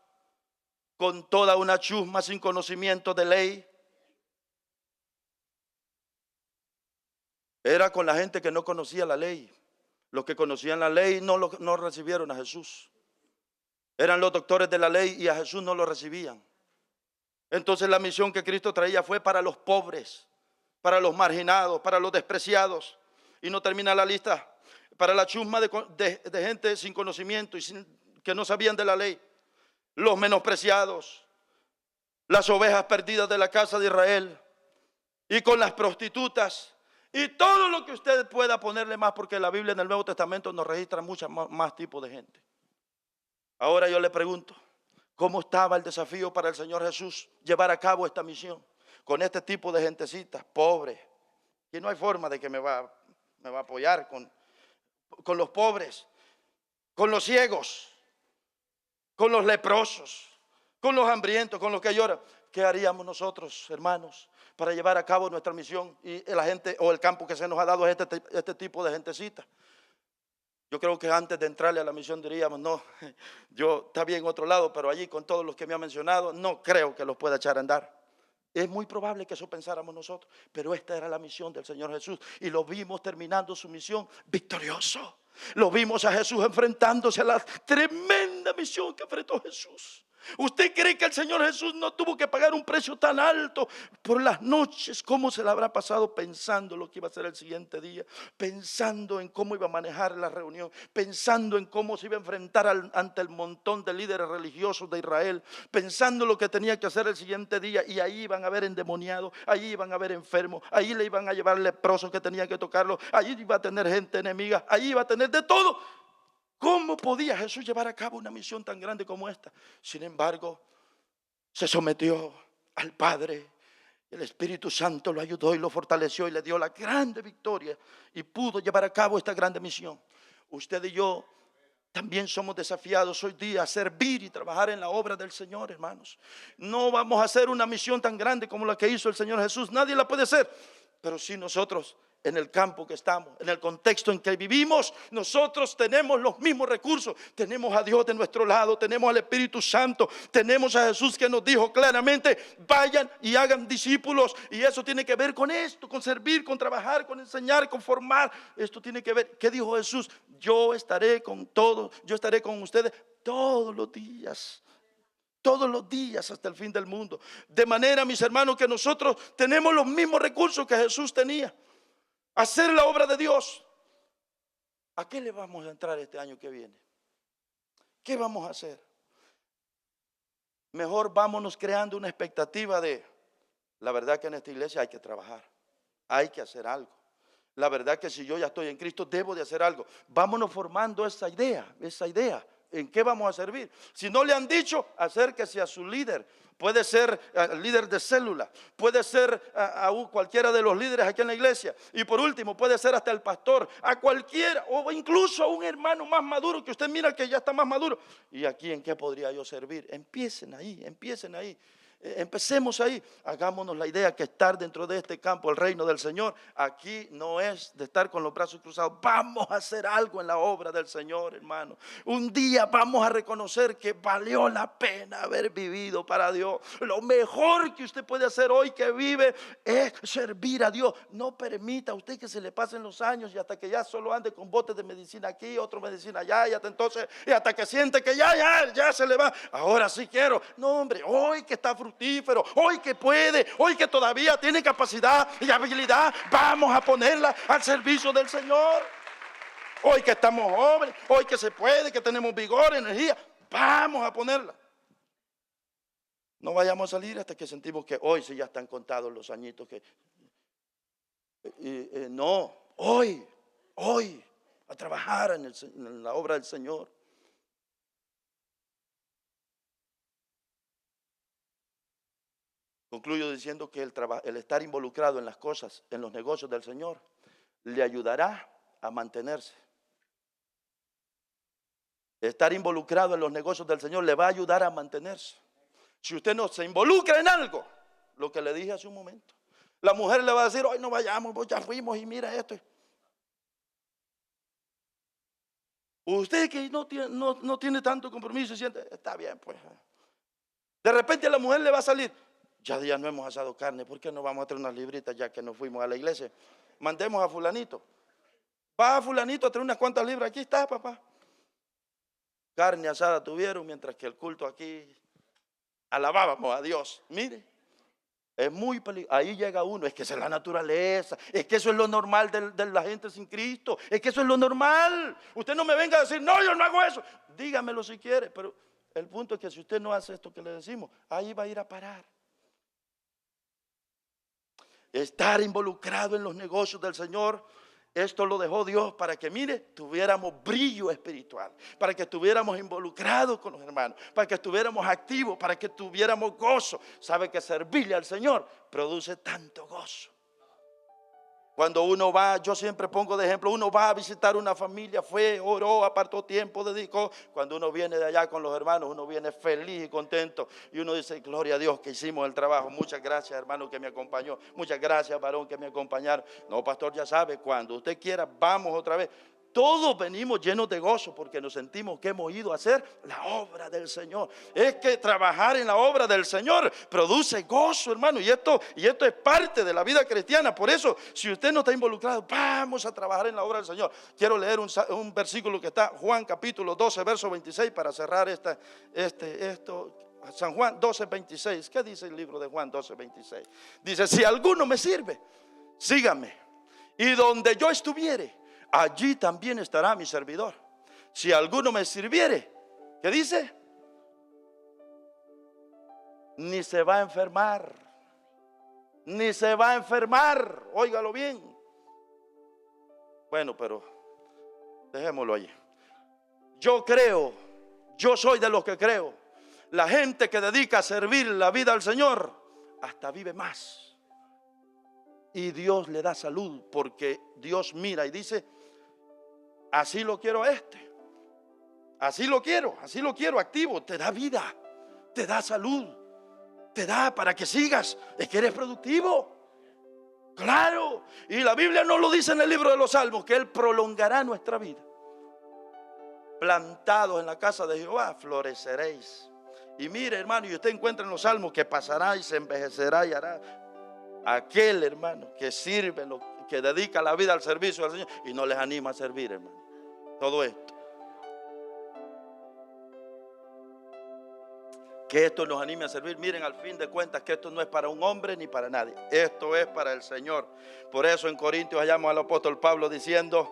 Speaker 1: con toda una chusma sin conocimiento de ley. Era con la gente que no conocía la ley. Los que conocían la ley no recibieron a Jesús. Eran los doctores de la ley y a Jesús no lo recibían. Entonces la misión que Cristo traía fue para los pobres, para los marginados, para los despreciados. Y no termina la lista. Para la chusma de gente sin conocimiento y que no sabían de la ley. Los menospreciados, las ovejas perdidas de la casa de Israel, y con las prostitutas, y todo lo que usted pueda ponerle más, porque la Biblia en el Nuevo Testamento nos registra muchos más tipos de gente. Ahora yo le pregunto, ¿cómo estaba el desafío para el Señor Jesús llevar a cabo esta misión? Con este tipo de gentecitas, pobres, y no hay forma de que me va a apoyar con los pobres, con los ciegos, con los leprosos, con los hambrientos, con los que lloran. ¿Qué haríamos nosotros, hermanos, para llevar a cabo nuestra misión? Y la gente o el campo que se nos ha dado es este tipo de gentecita. Yo creo que antes de entrarle a la misión diríamos, no, yo está bien en otro lado, pero allí con todos los que me ha mencionado, no creo que los pueda echar a andar. Es muy probable que eso pensáramos nosotros, pero esta era la misión del Señor Jesús, y lo vimos terminando su misión victorioso. Lo vimos a Jesús enfrentándose a la tremenda misión que enfrentó Jesús. ¿Usted cree que el Señor Jesús no tuvo que pagar un precio tan alto por las noches? ¿Cómo se le habrá pasado pensando lo que iba a ser el siguiente día? Pensando en cómo iba a manejar la reunión, pensando en cómo se iba a enfrentar ante el montón de líderes religiosos de Israel, pensando lo que tenía que hacer el siguiente día. Y ahí iban a haber endemoniados, ahí iban a haber enfermos, ahí le iban a llevar leprosos que tenían que tocarlo, ahí iba a tener gente enemiga, ahí iba a tener de todo. ¿Cómo podía Jesús llevar a cabo una misión tan grande como esta? Sin embargo, se sometió al Padre. El Espíritu Santo lo ayudó y lo fortaleció y le dio la grande victoria, y pudo llevar a cabo esta grande misión. Usted y yo también somos desafiados hoy día a servir y trabajar en la obra del Señor, hermanos. No vamos a hacer una misión tan grande como la que hizo el Señor Jesús. Nadie la puede hacer, pero sí nosotros, en el campo que estamos, en el contexto en que vivimos, nosotros tenemos los mismos recursos. Tenemos a Dios de nuestro lado, tenemos al Espíritu Santo, tenemos a Jesús que nos dijo claramente, vayan y hagan discípulos. Y eso tiene que ver con esto, con servir, con trabajar, con enseñar, con formar. Esto tiene que ver, ¿qué dijo Jesús? Yo estaré con todos, yo estaré con ustedes todos los días. Todos los días hasta el fin del mundo. De manera, mis hermanos, que nosotros tenemos los mismos recursos que Jesús tenía. Hacer la obra de Dios. ¿A qué le vamos a entrar este año que viene? ¿Qué vamos a hacer? Mejor vámonos creando una expectativa de, la verdad que en esta iglesia hay que trabajar, hay que hacer algo. La verdad que si yo ya estoy en Cristo, debo de hacer algo. Vámonos formando esa idea. ¿En qué vamos a servir? Si no le han dicho, acérquese a su líder. Puede ser el líder de célula, puede ser a cualquiera de los líderes aquí en la iglesia, y por último puede ser hasta el pastor, a cualquiera, o incluso a un hermano más maduro que usted mira que ya está más maduro. ¿Y aquí en qué podría yo servir? Empiecen ahí. Empecemos ahí. Hagámonos la idea que estar dentro de este campo, el reino del Señor, aquí no es de estar con los brazos cruzados. Vamos a hacer algo en la obra del Señor, hermano. Un día vamos a reconocer que valió la pena haber vivido para Dios. Lo mejor que usted puede hacer hoy que vive es servir a Dios. No permita usted que se le pasen los años y hasta que ya solo ande con botes de medicina aquí, otro medicina allá, y hasta entonces, y hasta que siente que ya se le va. Ahora sí quiero. No, hombre, hoy que está fructífero, hoy que puede, hoy que todavía tiene capacidad y habilidad, vamos a ponerla al servicio del Señor. Hoy que estamos jóvenes, hoy que se puede, que tenemos vigor, energía, vamos a ponerla. No vayamos a salir hasta que sentimos que hoy sí ya están contados los añitos que no, hoy a trabajar en la obra del Señor. Concluyo diciendo que el estar involucrado en las cosas, en los negocios del Señor, le ayudará a mantenerse. Estar involucrado en los negocios del Señor le va a ayudar a mantenerse. Si usted no se involucra en algo, lo que le dije hace un momento, la mujer le va a decir, hoy no vayamos, pues ya fuimos y mira esto. Usted que no tiene tanto compromiso y siente, está bien, pues. De repente a la mujer le va a salir, ya no hemos asado carne, ¿por qué no vamos a traer unas libritas ya que nos fuimos a la iglesia? Mandemos a fulanito. Va a fulanito a traer unas cuantas libras, aquí está, papá. Carne asada tuvieron, mientras que el culto aquí alabábamos a Dios. Mire, es muy peligroso. Ahí llega uno, es que esa es la naturaleza, es que eso es lo normal de la gente sin Cristo, es que eso es lo normal. Usted no me venga a decir, no, yo no hago eso. Dígamelo si quiere, pero el punto es que si usted no hace esto que le decimos, ahí va a ir a parar. Estar involucrado en los negocios del Señor, esto lo dejó Dios para que, mire, tuviéramos brillo espiritual, para que estuviéramos involucrados con los hermanos, para que estuviéramos activos, para que tuviéramos gozo. Sabe que servirle al Señor produce tanto gozo. Cuando uno va, yo siempre pongo de ejemplo, uno va a visitar una familia, fue, oró, apartó tiempo, dedicó. Cuando uno viene de allá con los hermanos, uno viene feliz y contento. Y uno dice, gloria a Dios que hicimos el trabajo. Muchas gracias, hermano, que me acompañó. Muchas gracias, varón, que me acompañaron. No, pastor, ya sabe, cuando usted quiera, vamos otra vez. Todos venimos llenos de gozo porque nos sentimos que hemos ido a hacer la obra del Señor. Es que trabajar en la obra del Señor produce gozo, hermano. Y esto es parte de la vida cristiana. Por eso, si usted no está involucrado, vamos a trabajar en la obra del Señor. Quiero leer un versículo que está Juan capítulo 12, verso 26 para cerrar esto. San Juan 12, 26. ¿Qué dice el libro de Juan 12, 26? Dice, si alguno me sirve, sígame. Y donde yo estuviere, allí también estará mi servidor. Si alguno me sirviere, ¿qué dice? Ni se va a enfermar. Ni se va a enfermar. Óigalo bien. Bueno, pero dejémoslo allí. Yo soy de los que creo. La gente que dedica a servir la vida al Señor, hasta vive más. Y Dios le da salud, porque Dios mira y dice, así lo quiero a este. Así lo quiero activo. Te da vida, te da salud, te da para que sigas. Es que eres productivo. Claro. Y la Biblia nos lo dice en el libro de los Salmos, que Él prolongará nuestra vida. Plantados en la casa de Jehová, floreceréis. Y mire, hermano, y usted encuentra en los Salmos que pasará y se envejecerá y hará. Aquel hermano que sirve, que dedica la vida al servicio del Señor y no les anima a servir, hermano. Todo esto. Que esto nos anime a servir. Miren, al fin de cuentas, que esto no es para un hombre ni para nadie. Esto es para el Señor. Por eso en Corintios hallamos al apóstol Pablo diciendo,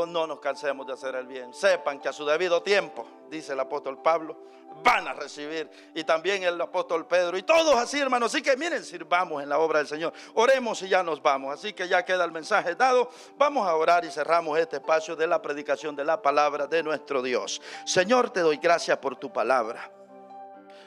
Speaker 1: no nos cansemos de hacer el bien. Sepan que a su debido tiempo, dice el apóstol Pablo, van a recibir. Y también el apóstol Pedro. Y todos así, hermanos. Así que miren, sirvamos en la obra del Señor. Oremos y ya nos vamos. Así que ya queda el mensaje dado. Vamos a orar y cerramos este espacio de la predicación de la palabra de nuestro Dios. Señor, te doy gracias por tu palabra.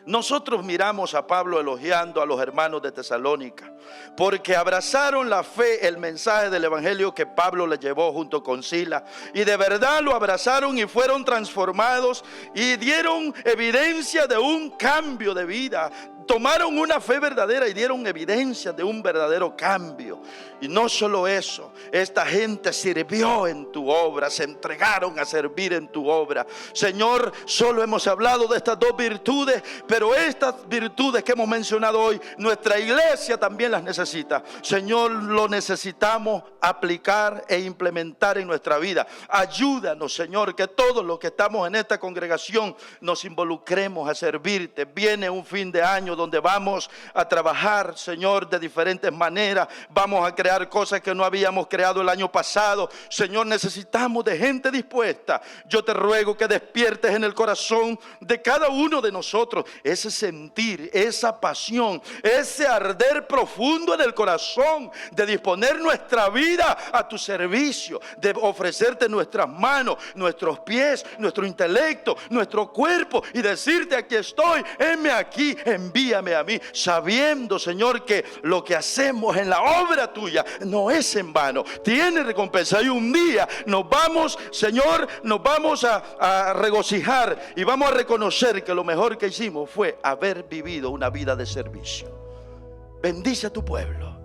Speaker 1: Nosotros miramos a Pablo elogiando a los hermanos de Tesalónica, porque abrazaron la fe, el mensaje del evangelio que Pablo le llevó junto con Sila, y de verdad lo abrazaron y fueron transformados y dieron evidencia de un cambio de vida. Tomaron una fe verdadera y dieron evidencia de un verdadero cambio. Y no solo eso, esta gente sirvió en tu obra, se entregaron a servir en tu obra. Señor, solo hemos hablado de estas dos virtudes, pero estas virtudes que hemos mencionado hoy, nuestra iglesia también las necesita. Señor, lo necesitamos aplicar e implementar en nuestra vida. Ayúdanos, Señor, que todos los que estamos en esta congregación nos involucremos a servirte. Viene un fin de año donde vamos a trabajar, Señor, de diferentes maneras. Vamos a crear cosas que no habíamos creado el año pasado. Señor, necesitamos de gente dispuesta. Yo te ruego que despiertes en el corazón de cada uno de nosotros ese sentir, esa pasión, ese arder profundo en el corazón de disponer nuestra vida a tu servicio, de ofrecerte nuestras manos, nuestros pies, nuestro intelecto, nuestro cuerpo y decirte: aquí estoy, heme aquí, envíame. envíame a mí, sabiendo, Señor, que lo que hacemos en la obra tuya no es en vano, tiene recompensa. Y un día nos vamos, Señor, nos vamos a regocijar y vamos a reconocer que lo mejor que hicimos fue haber vivido una vida de servicio. Bendice a tu pueblo,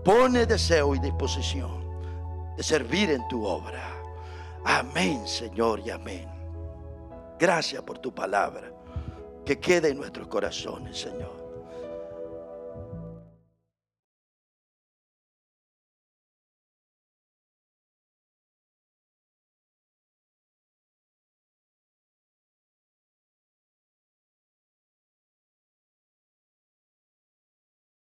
Speaker 1: pone deseo y disposición de servir en tu obra. Amén, Señor, y amén. Gracias por tu palabra, que quede en nuestros corazones, Señor.